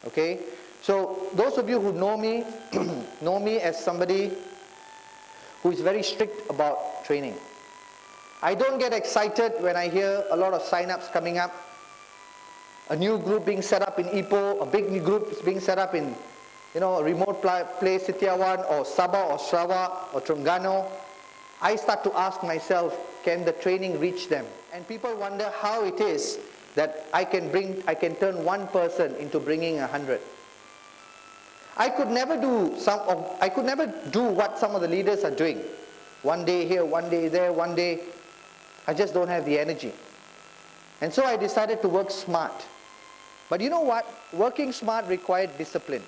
Okay? So those of you who know me, know me as somebody who is very strict about training. I don't get excited when I hear a lot of sign-ups coming up. A new group being set up in Ipoh, a big new group is being set up in, a remote place, Setiawan or Sabah or Sarawak or Terengganu. I start to ask myself, can the training reach them? And people wonder how it is that I can turn one person into bringing 100. I could never do what some of the leaders are doing. One day here, one day there, one day. I just don't have the energy. And so I decided to work smart. But you know what? Working smart required discipline.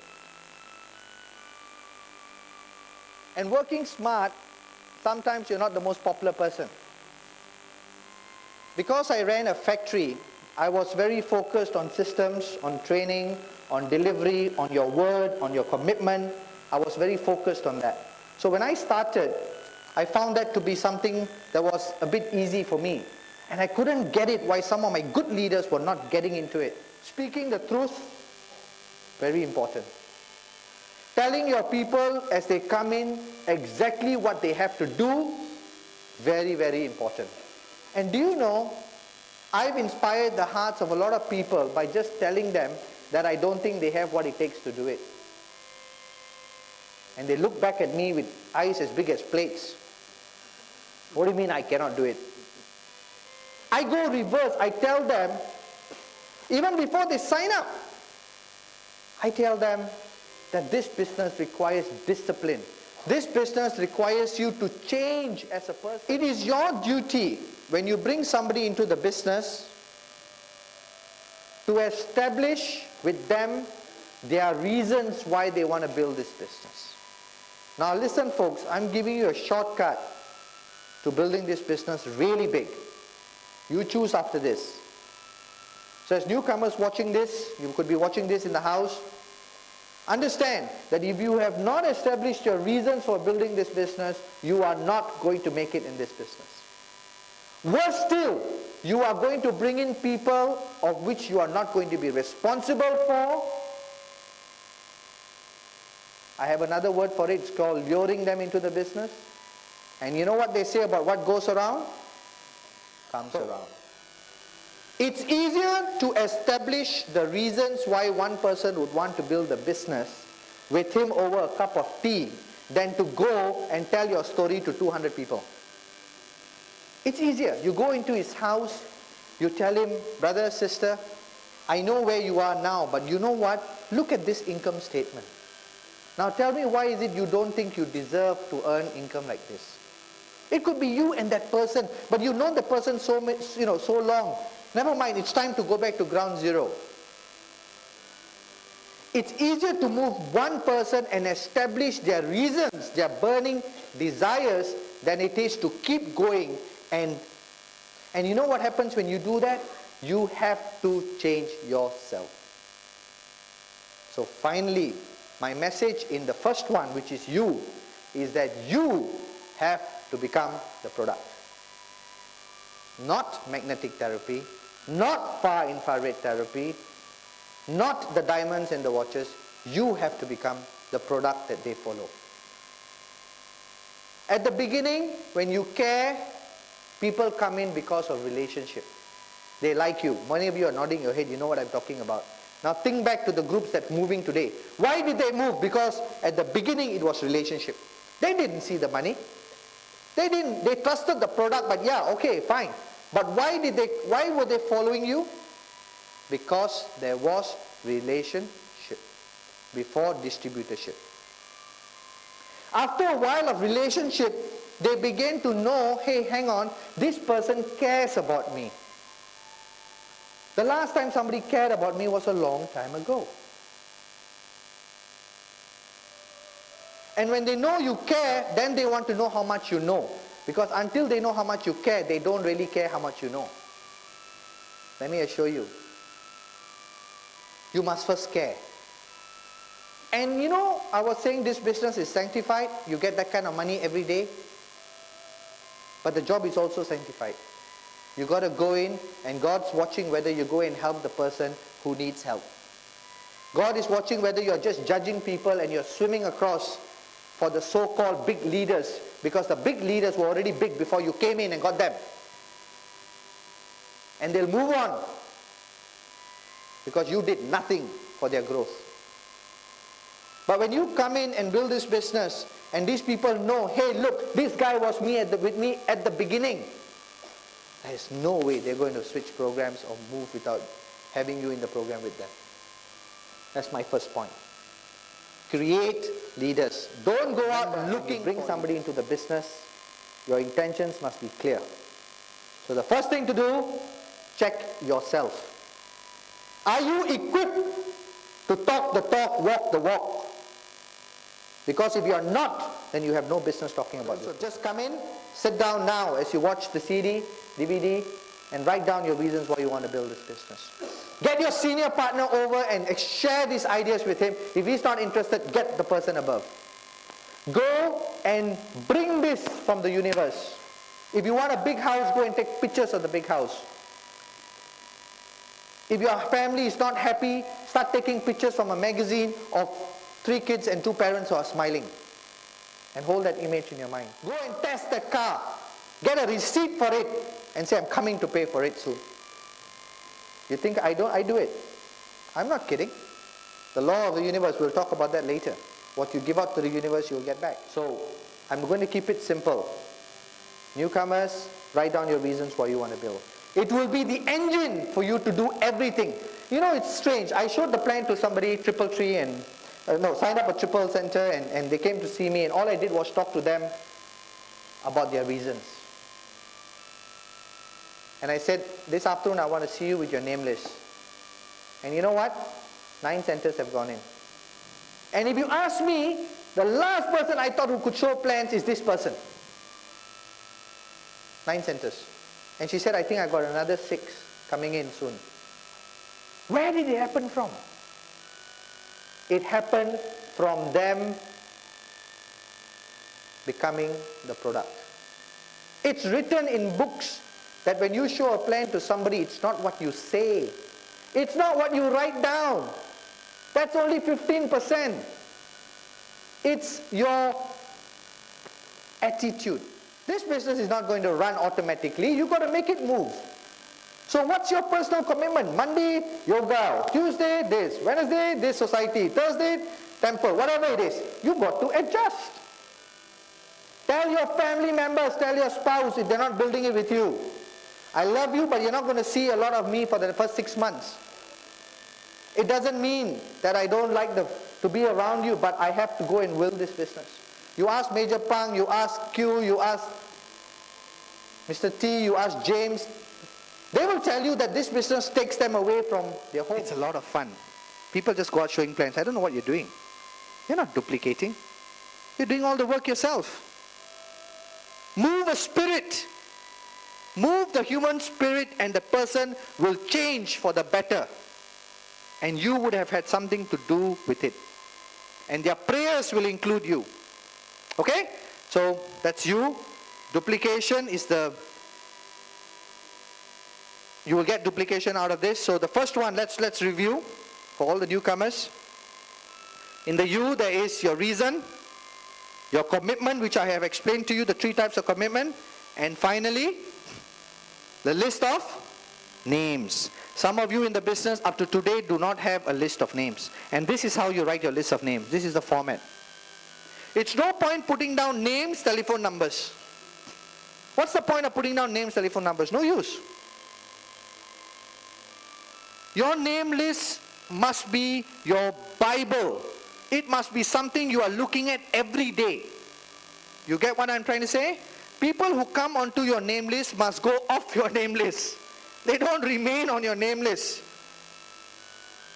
And working smart, sometimes you're not the most popular person. Because I ran a factory, I was very focused on systems, on training, on delivery, on your word, on your commitment. I was very focused on that. So when I started, I found that to be something that was a bit easy for me. And I couldn't get it why some of my good leaders were not getting into it. Speaking the truth, very important. Telling your people as they come in exactly what they have to do, very, very important. And do you know, I've inspired the hearts of a lot of people by just telling them that I don't think they have what it takes to do it. And they look back at me with eyes as big as plates. What do you mean I cannot do it? I go reverse. I tell them, even before they sign up, I tell them that this business requires discipline. This business requires you to change as a person. It is your duty when you bring somebody into the business to establish with them their reasons why they want to build this business. Now listen folks, I'm giving you a shortcut to building this business really big. You choose after this. So as newcomers watching this, you could be watching this in the house, understand that if you have not established your reasons for building this business, you are not going to make it in this business. Worse still, you are going to bring in people of which you are not going to be responsible for. I have another word for it, it's called luring them into the business. And you know what they say about what goes around? Comes around. It's easier to establish the reasons why one person would want to build a business with him over a cup of tea than to go and tell your story to 200 people. It's easier. You go into his house, you tell him, brother, sister, I know where you are now, but you know what? Look at this income statement. Now tell me, why is it you don't think you deserve to earn income like this? It could be you and that person, but you've known the person so long. Never mind, it's time to go back to ground zero. It's easier to move one person and establish their reasons, their burning desires, than it is to keep going. And you know what happens when you do that? You have to change yourself. So finally, my message in the first one, which is you, is that you have to become the product. Not magnetic therapy, not far infrared therapy, not the diamonds and the watches. You have to become the product that they follow. At the beginning, when you care, people come in because of relationship. They like you. Many of you are nodding your head, you know what I'm talking about. Now think back to the groups that are moving today. Why did they move? Because at the beginning it was relationship. They didn't see the money. They trusted the product, but yeah, okay, fine. But why were they following you? Because there was relationship before distributorship. After a while of relationship, they began to know, hey, hang on, this person cares about me. The last time somebody cared about me was a long time ago. And when they know you care, then they want to know how much you know. Because until they know how much you care, they don't really care how much you know. Let me assure you. You must first care. And you know, I was saying this business is sanctified. You get that kind of money every day. But the job is also sanctified. You got to go in and God's watching whether you go and help the person who needs help. God is watching whether you're just judging people and you're swimming across for the so-called big leaders, because the big leaders were already big before you came in and got them. And they'll move on because you did nothing for their growth. But when you come in and build this business and these people know, hey, look, this guy was with me at the beginning, there's no way they're going to switch programs or move without having you in the program with them. That's my first point. Create leaders. Don't go out looking. Bring somebody into the business. Your intentions must be clear. So the first thing to do, check yourself. Are you equipped to talk the talk, walk the walk? Because if you are not, then you have no business talking about it. So just come in, sit down now as you watch the CD, DVD, and write down your reasons why you want to build this business. Get your senior partner over and share these ideas with him. If he's not interested, get the person above. Go and bring this from the universe. If you want a big house, go and take pictures of the big house. If your family is not happy, start taking pictures from a magazine of 3 kids and 2 parents who are smiling. And hold that image in your mind. Go and test that car. Get a receipt for it and say, I'm coming to pay for it soon. You think I don't? I do it. I'm not kidding. The law of the universe, we'll talk about that later. What you give out to the universe, you'll get back. So, I'm going to keep it simple. Newcomers, write down your reasons why you want to build. It will be the engine for you to do everything. You know, it's strange. I showed the plan to somebody, Tree and signed up a Triple Center, and they came to see me, and all I did was talk to them about their reasons. And I said, this afternoon I want to see you with your name list. And you know what? 9 centers have gone in. And if you ask me, the last person I thought who could show plans is this person. 9 centers. And she said, I think I got another 6 coming in soon. Where did it happen from? It happened from them becoming the product. It's written in books that when you show a plan to somebody, it's not what you say. It's not what you write down. That's only 15%. It's your attitude. This business is not going to run automatically. You've got to make it move. So what's your personal commitment? Monday, yoga. Tuesday, this. Wednesday, this society. Thursday, temple. Whatever it is. You've got to adjust. Tell your family members, tell your spouse if they're not building it with you. I love you, but you're not going to see a lot of me for the first 6 months. It doesn't mean that I don't like to be around you, but I have to go and will this business. You ask Major Pang, you ask Q, you ask Mr. T, you ask James. They will tell you that this business takes them away from their home. It's a lot of fun. People just go out showing plans. I don't know what you're doing. You're not duplicating. You're doing all the work yourself. Move a spirit. Move the human spirit, and the person will change for the better. And you would have had something to do with it. And their prayers will include you. Okay? So that's you. Duplication is you will get duplication out of this. So the first one, let's review for all the newcomers. In the U, there is your reason, your commitment, which I have explained to you, the 3 types of commitment. And finally, the list of names. Some of you in the business up to today do not have a list of names. And this is how you write your list of names. This is the format. It's no point putting down names, telephone numbers. What's the point of putting down names, telephone numbers? No use. Your name list must be your Bible. It must be something you are looking at every day. You get what I'm trying to say? People who come onto your name list must go off your name list. They don't remain on your name list.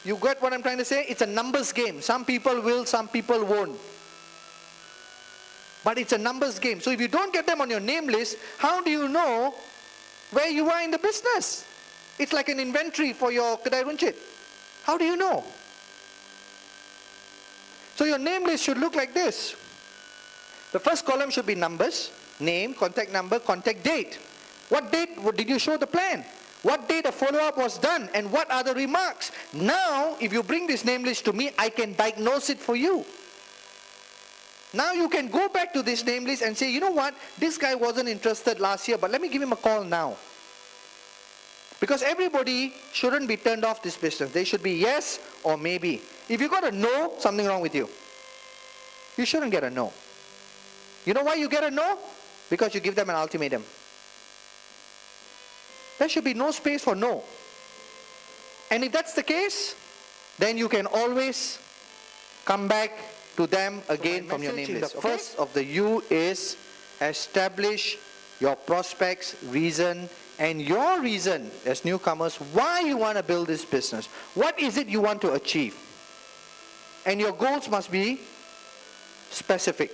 You get what I'm trying to say? It's a numbers game. Some people will, some people won't. But it's a numbers game. So if you don't get them on your name list, how do you know where you are in the business? It's like an inventory for your Kedai Runcit. How do you know? So your name list should look like this. The first column should be numbers, name, contact number, contact date. What date did you show the plan? what day the follow-up was done, and what are the remarks. Now, if you bring this name list to me, I can diagnose it for you. Now you can go back to this name list and say, you know what, this guy wasn't interested last year, but let me give him a call now. Because everybody shouldn't be turned off this business. They should be yes or maybe. If you got a no, something wrong with you. You shouldn't get a no. You know why you get a no? Because you give them an ultimatum. There should be no space for no. And if that's the case, then you can always come back to them again from your name list. The first of the U is establish your prospects' reason and your reason as newcomers why you want to build this business. What is it you want to achieve? And your goals must be specific.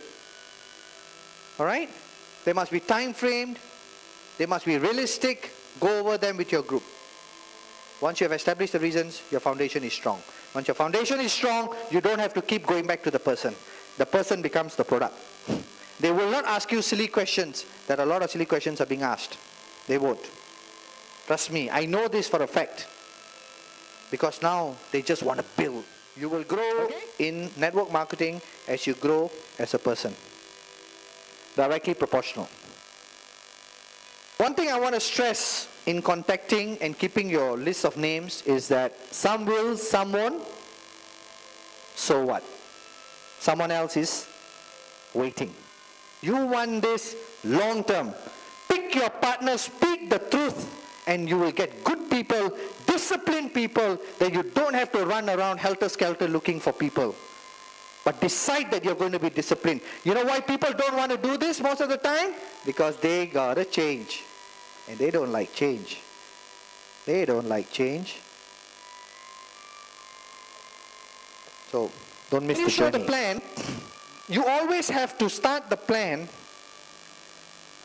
Alright? They must be time framed. They must be realistic. Go over them with your group. Once you have established the reasons, your foundation is strong. Once your foundation is strong, you don't have to keep going back to the person. The person becomes the product. They will not ask you silly questions, that a lot of silly questions are being asked. They won't. Trust me, I know this for a fact. Because now they just want to build. You will grow in network marketing as you grow as a person. Directly proportional. One thing I want to stress in contacting and keeping your list of names is that some will, some won't. So what? Someone else is waiting. You want this long term. Pick your partner, speak the truth, and you will get good people, disciplined people, that you don't have to run around helter-skelter looking for people. But decide that you're going to be disciplined. You know why people don't want to do this most of the time? Because they gotta change. And they don't like change. They don't like change. So, don't miss the journey. When you show the plan, you always have to start the plan.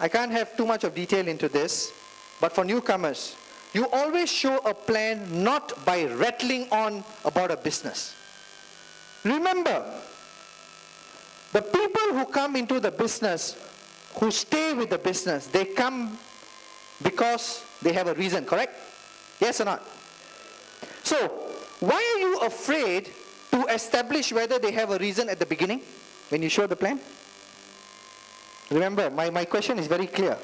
I can't have too much of detail into this, but for newcomers, you always show a plan not by rattling on about a business. Remember, the people who come into the business, who stay with the business, they come because they have a reason, correct? Yes or not? So, why are you afraid to establish whether they have a reason at the beginning when you show the plan? Remember, my question is very clear.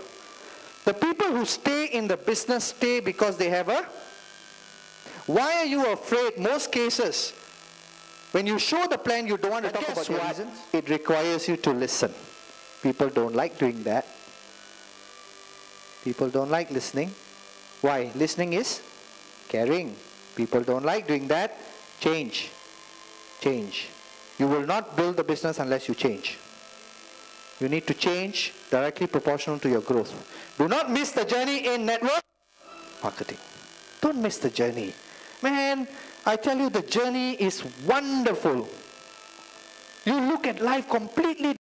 The people who stay in the business stay because they have a... Why are you afraid? Most cases, when you show the plan, you don't want to talk about your reasons. It requires you to listen. People don't like doing that. People don't like listening. Why? Listening is caring. People don't like doing that. Change. Change. You will not build the business unless you change. You need to change directly proportional to your growth. Do not miss the journey in network marketing. Don't miss the journey. Man, I tell you, the journey is wonderful. You look at life completely